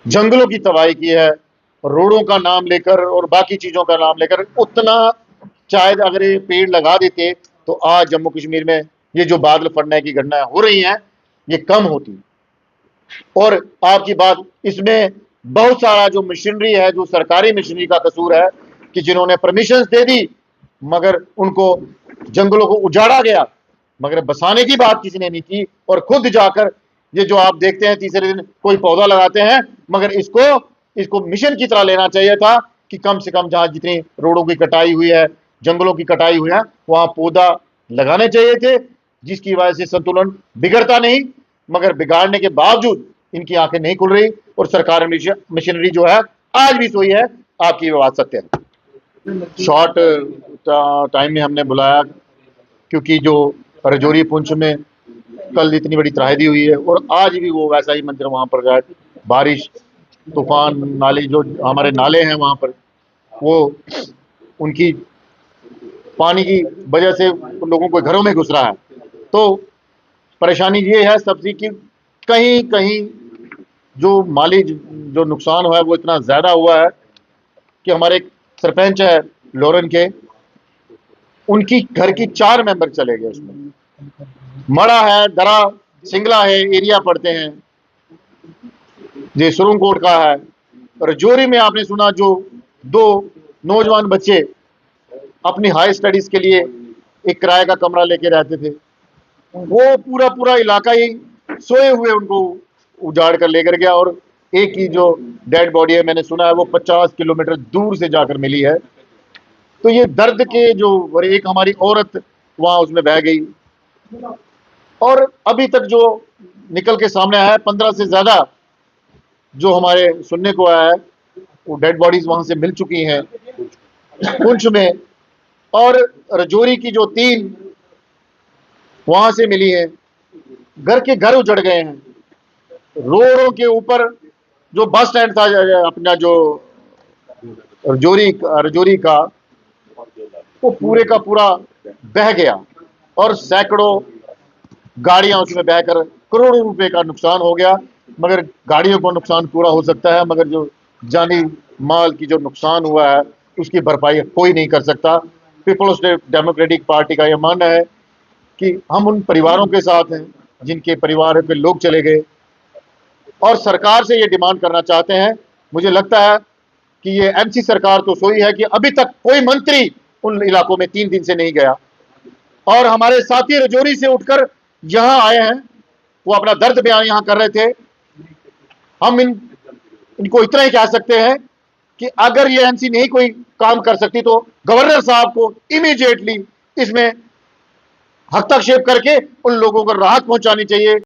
जंगलों की तबाही की है, रोडों का नाम लेकर और बाकी चीजों का नाम लेकर। उतना शायद अगर ये पेड़ लगा देते तो आज जम्मू कश्मीर में ये जो बादल फटने की घटनाएं हो रही हैं ये कम होती। और आपकी बात, इसमें बहुत सारा जो मशीनरी है, जो सरकारी मशीनरी का कसूर है कि जिन्होंने परमिशन दे दी मगर उनको जंगलों को उजाड़ा गया, मगर बसाने की बात किसी ने नहीं की। और खुद जाकर ये जो आप देखते हैं तीसरे दिन कोई पौधा लगाते हैं, मगर इसको इसको मिशन की तरह लेना चाहिए था कि कम से कम जहां जितनी रोडों की कटाई हुई है, जंगलों की कटाई हुई है, वहां पौधा लगाने चाहिए थे, जिसकी वजह से संतुलन बिगड़ता नहीं। मगर बिगाड़ने के बावजूद इनकी आंखें नहीं खुल रही और सरकार मशीनरी जो है आज भी सोई है। आपकी ये बात सत्य है। शॉर्ट टाइम में हमने बुलाया क्योंकि जो रजौरी पुंछ में कल इतनी बड़ी त्राहेदी हुई है और आज भी वो वैसा ही मंजर वहां पर गया। बारिश, तूफान, नाले, जो हमारे नाले हैं वहां पर, वो उनकी पानी की वजह से लोगों के घरों में घुस रहा है। तो परेशानी ये है सबसे कि कहीं कहीं जो माली जो नुकसान हुआ है वो इतना ज्यादा हुआ है कि हमारे एक सरपंच है लोरन के, उनकी घर की 4 मेंबर चले गए उसमें। मड़ा है, दरा, सिंगला है, एरिया पड़ते हैं, ये सुरंगकोट का है। रजौरी में आपने सुना जो 2 नौजवान बच्चे अपनी हाई स्टडीज के लिए एक किराए का कमरा लेके रहते थे, वो पूरा पूरा इलाका ही सोए हुए उनको उजाड़ कर लेकर गया। और एक ही जो डेड बॉडी है, मैंने सुना है वो 50 किलोमीटर दूर से जाकर मिली है। तो ये दर्द के जो, और एक हमारी औरत वहां उसमें बह गई। और अभी तक जो निकल के सामने आया है 15 से ज्यादा जो हमारे सुनने को आया है वो डेड बॉडीज वहां से मिल चुकी हैं पुंछ में। और रजौरी की जो 3 वहां से मिली है। घर के घर उजड़ गए हैं। रोडों के ऊपर जो बस स्टैंड था अपना जो रजौरी का, वो पूरे का पूरा बह गया और सैकड़ों गाड़ियां उसमें बहकर करोड़ों रुपए का नुकसान हो गया। मगर गाड़ियों को नुकसान पूरा हो सकता है, मगर जो जानी माल की जो नुकसान हुआ है उसकी भरपाई कोई नहीं कर सकता। पीपल्स डेमोक्रेटिक पार्टी का यह मानना है कि हम उन परिवारों के साथ हैं जिनके परिवार के लोग चले गए और सरकार से ये डिमांड करना चाहते हैं। मुझे लगता है कि ये एमसी सरकार तो सोई है कि अभी तक कोई मंत्री उन इलाकों में 3 दिन से नहीं गया। और हमारे साथी रजौरी से उठकर यहां आए हैं, वो अपना दर्द बयान यहां कर रहे थे। हम इनको इतना ही कह सकते हैं कि अगर ये एमसी नहीं कोई काम कर सकती तो गवर्नर साहब को इमीडिएटली इसमें हस्तक्षेप करके उन लोगों को राहत पहुंचानी चाहिए।